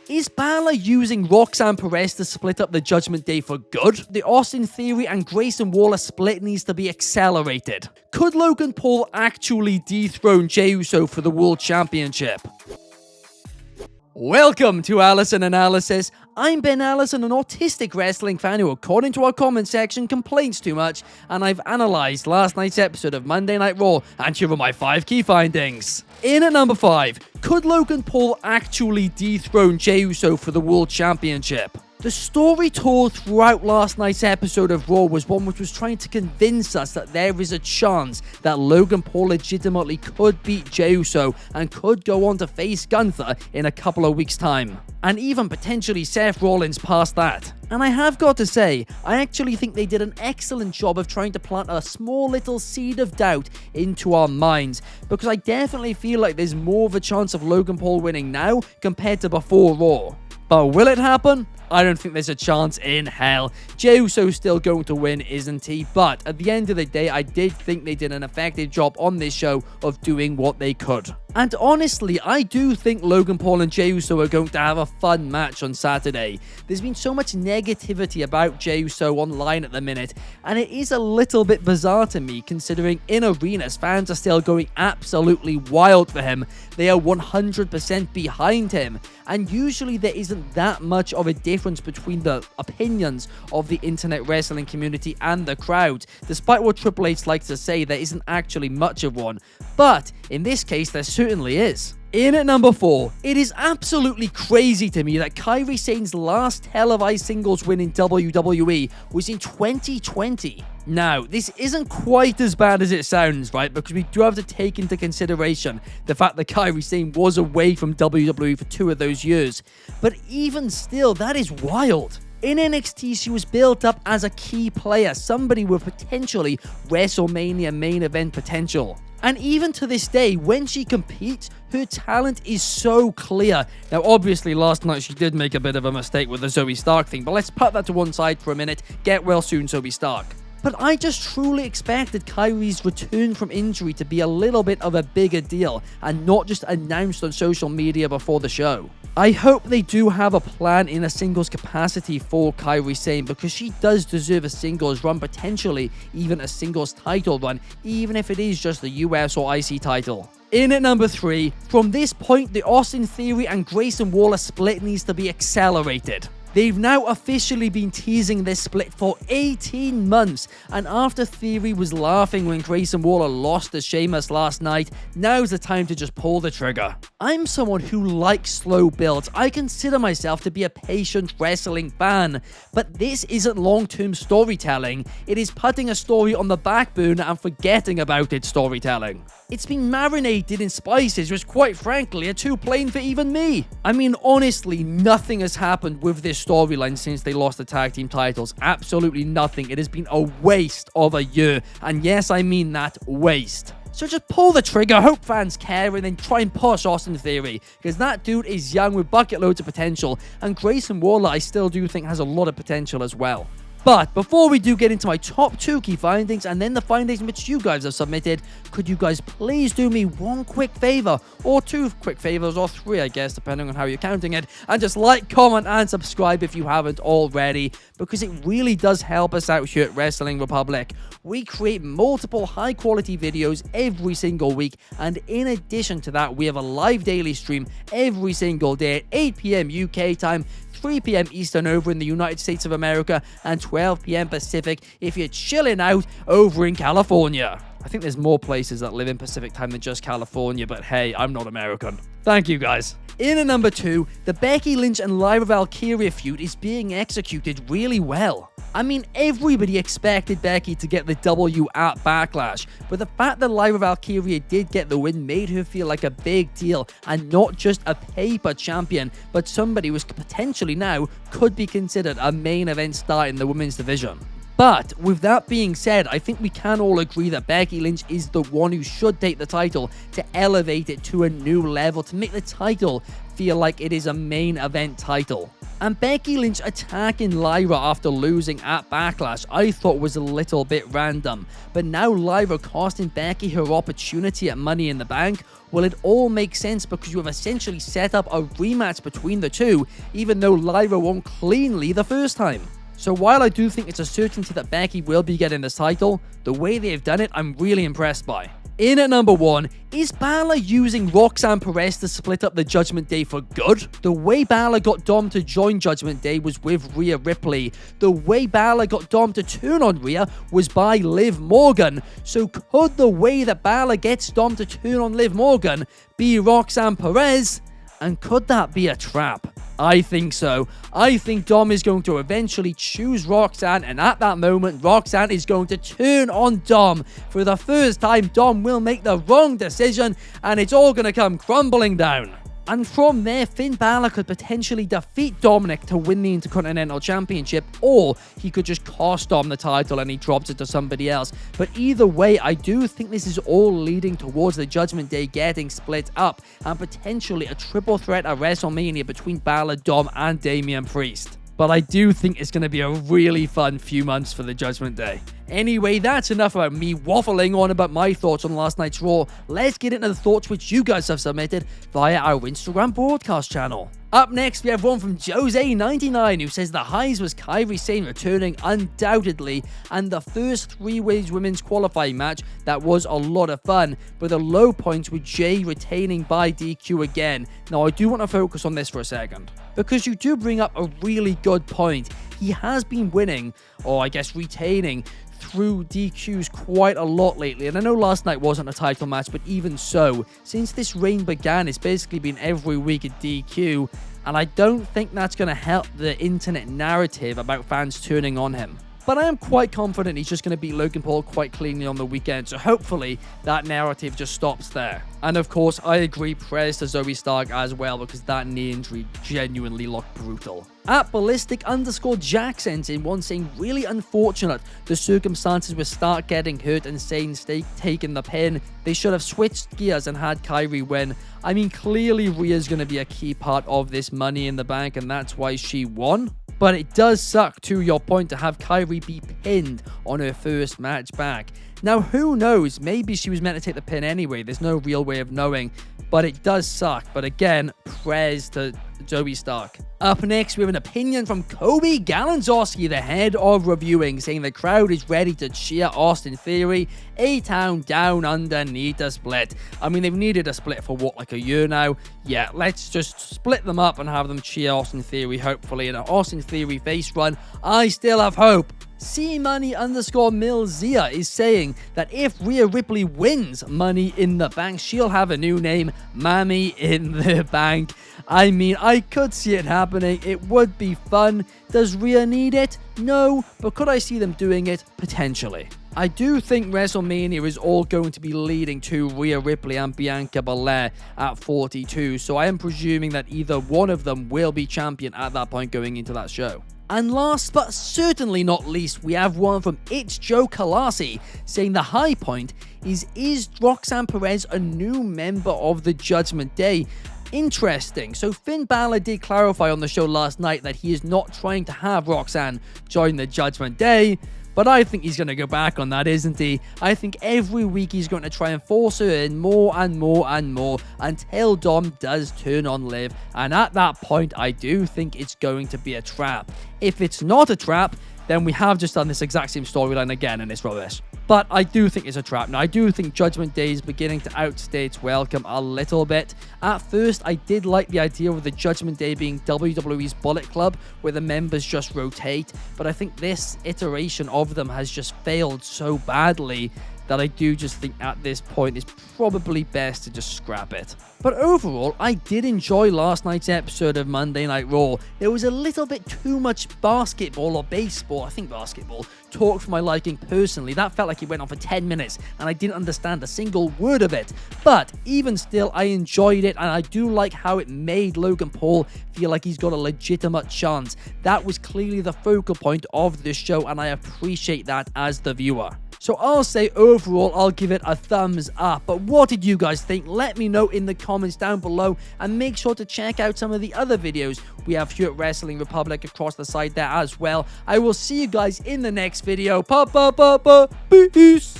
Is Balor using Roxanne Perez to split up the Judgment Day for good? The Austin Theory and Grayson Waller split needs to be accelerated. Could Logan Paul actually dethrone Jey Uso for the World Championship? Welcome to Allison Analysis. I'm Ben Allison, an autistic wrestling fan who, according to our comment section, complains too much, and I've analysed last night's episode of Monday Night Raw, and here are my 5 key findings. In at number 5, could Logan Paul actually dethrone Jey Uso for the World Championship? The story told throughout last night's episode of Raw was one which was trying to convince us that there is a chance that Logan Paul legitimately could beat Jey Uso and could go on to face Gunther in a couple of weeks' time. And even potentially Seth Rollins past that. And I have got to say, I actually think they did an excellent job of trying to plant a small little seed of doubt into our minds, because I definitely feel like there's more of a chance of Logan Paul winning now compared to before Raw. But will it happen? I don't think there's a chance in hell. Jey Uso's still going to win, isn't he? But at the end of the day, I did think they did an effective job on this show of doing what they could. And honestly, I do think Logan Paul and Jey Uso are going to have a fun match on Saturday. There's been so much negativity about Jey Uso online at the minute, and it is a little bit bizarre to me considering in arenas, fans are still going absolutely wild for him. They are 100% behind him, and usually there isn't that much of a difference between the opinions of the internet wrestling community and the crowd. Despite what Triple H likes to say, there isn't actually much of one. But in this case, there certainly is. In at number 4, it is absolutely crazy to me that Kyrie Sane's last televised singles win in WWE was in 2020. Now, this isn't quite as bad as it sounds, right? Because we do have to take into consideration the fact that Kyrie Sane was away from WWE for 2 of those years. But even still, that is wild. In NXT, she was built up as a key player, somebody with potentially WrestleMania main event potential. And even to this day, when she competes, her talent is so clear. Now, obviously, last night she did make a bit of a mistake with the Zoe Stark thing, but let's put that to one side for a minute. Get well soon, Zoe Stark. But I just truly expected Kyrie's return from injury to be a little bit of a bigger deal and not just announced on social media before the show. I hope they do have a plan in a singles capacity for Kyrie Sane, because she does deserve a singles run, potentially even a singles title run, even if it is just the US or IC title. In at number 3, from this point, the Austin Theory and Grayson Waller split needs to be accelerated. They've now officially been teasing this split for 18 months, and after Theory was laughing when Grayson Waller lost to Sheamus last night, now's the time to just pull the trigger. I'm someone who likes slow builds. I consider myself to be a patient wrestling fan, but this isn't long-term storytelling. It is putting a story on the back burner and forgetting about its storytelling. It's been marinated in spices, which quite frankly are too plain for even me. I mean, honestly, nothing has happened with this storyline since they lost the tag team titles. Absolutely nothing. It has been a waste of a year. And yes, I mean that, waste. So just pull the trigger, hope fans care, and then try and push Austin Theory, because that dude is young with bucket loads of potential, and Grayson Waller I still do think has a lot of potential as well. But before we do get into my top 2 key findings and then the findings which you guys have submitted, could you guys please do me one quick favor, or 2 quick favors, or 3 I guess, depending on how you're counting it, and just like, comment, and subscribe if you haven't already, because it really does help us out here at Wrestling Republic. We create multiple high quality videos every single week, and in addition to that, we have a live daily stream every single day at 8 p.m. UK time, 3 p.m. Eastern over in the United States of America, and 12 p.m. Pacific if you're chilling out over in California. I think there's more places that live in Pacific time than just California, but hey, I'm not American. Thank you guys. In at number 2, the Becky Lynch and Lyra Valkyria feud is being executed really well. I mean, everybody expected Becky to get the W at Backlash, but the fact that Lyra Valkyria did get the win made her feel like a big deal, and not just a paper champion, but somebody who potentially now could be considered a main event star in the women's division. But with that being said, I think we can all agree that Becky Lynch is the one who should take the title to elevate it to a new level, to make the title feel like it is a main event title. And Becky Lynch attacking Lyra after losing at Backlash I thought was a little bit random. But now Lyra costing Becky her opportunity at Money in the Bank, well, it all makes sense because you have essentially set up a rematch between the two, even though Lyra won cleanly the first time. So while I do think it's a certainty that Becky will be getting this title, the way they've done it I'm really impressed by. In at number 1, is Balor using Roxanne Perez to split up the Judgment Day for good? The way Balor got Dom to join Judgment Day was with Rhea Ripley. The way Balor got Dom to turn on Rhea was by Liv Morgan. So could the way that Balor gets Dom to turn on Liv Morgan be Roxanne Perez? And could that be a trap? I think so. I think Dom is going to eventually choose Roxanne, and at that moment, Roxanne is going to turn on Dom. For the first time, Dom will make the wrong decision, and it's all going to come crumbling down. And from there, Finn Balor could potentially defeat Dominic to win the Intercontinental Championship, or he could just cost Dom the title and he drops it to somebody else. But either way, I do think this is all leading towards the Judgment Day getting split up, and potentially a triple threat at WrestleMania between Balor, Dom, and Damian Priest. But I do think it's going to be a really fun few months for the Judgment Day. Anyway, that's enough about me waffling on about my thoughts on last night's Raw. Let's get into the thoughts which you guys have submitted via our Instagram broadcast channel. Up next, we have one from Jose99 who says the highs was Kyrie Sain returning undoubtedly, and the first 3 ways women's qualifying match that was a lot of fun, but the low points were Jay retaining by DQ again. Now I do want to focus on this for a second, because you do bring up a really good point. He has been winning, or I guess retaining, through DQs quite a lot lately, and I know last night wasn't a title match, but even so, since this reign began, it's basically been every week a DQ, and I don't think that's going to help the internet narrative about fans turning on him. But I am quite confident he's just going to beat Logan Paul quite cleanly on the weekend, so hopefully that narrative just stops there. And of course, I agree, prayers to Zoe Stark as well, because that knee injury genuinely looked brutal. At Ballistic_Jack sent in one saying, really unfortunate the circumstances with Stark getting hurt and Sain taking the pin. They should have switched gears and had Kyrie win. I mean, clearly Rhea's going to be a key part of this Money in the Bank, and that's why she won. But it does suck, to your point, to have Kyrie be pinned on her first match back. Now, who knows? Maybe she was meant to take the pin anyway. There's no real way of knowing. But it does suck. But again, prayers to Zoe Stark. Up next, we have an opinion from Kobe Galanzowski, the head of reviewing, saying the crowd is ready to cheer Austin Theory. A-Town Down Under need a split. I mean, they've needed a split for what, like a year now? Yeah, let's just split them up and have them cheer Austin Theory, hopefully. In an Austin Theory face run, I still have hope. C-Money_Milzia is saying that if Rhea Ripley wins Money in the Bank, she'll have a new name, Mammy in the Bank. I mean, I could see it happening. It would be fun. Does Rhea need it? No, but could I see them doing it? Potentially. I do think WrestleMania is all going to be leading to Rhea Ripley and Bianca Belair at 42, so I am presuming that either one of them will be champion at that point going into that show. And last but certainly not least, we have one from It's Joe Kalasi saying the high point is Roxanne Perez a new member of the Judgment Day? Interesting. So Finn Balor did clarify on the show last night that he is not trying to have Roxanne join the Judgment Day, but I think he's going to go back on that, isn't he? I think every week he's going to try and force her in more and more and more until Dom does turn on Liv. And at that point, I do think it's going to be a trap. If it's not a trap, then we have just done this exact same storyline again and it's rubbish. But I do think it's a trap. Now, I do think Judgment Day is beginning to outstay its welcome a little bit. At first, I did like the idea of the Judgment Day being WWE's Bullet Club, where the members just rotate. But I think this iteration of them has just failed so badly that I do just think at this point it's probably best to just scrap it. But overall, I did enjoy last night's episode of Monday Night Raw. There was a little bit too much basketball or baseball, I think basketball, talk for my liking personally. That felt like it went on for 10 minutes and I didn't understand a single word of it. But even still, I enjoyed it and I do like how it made Logan Paul feel like he's got a legitimate chance. That was clearly the focal point of this show and I appreciate that as the viewer. So I'll say overall, I'll give it a thumbs up. But what did you guys think? Let me know in the comments down below, and make sure to check out some of the other videos we have here at Wrestling Republic across the site there as well. I will see you guys in the next video. Peace.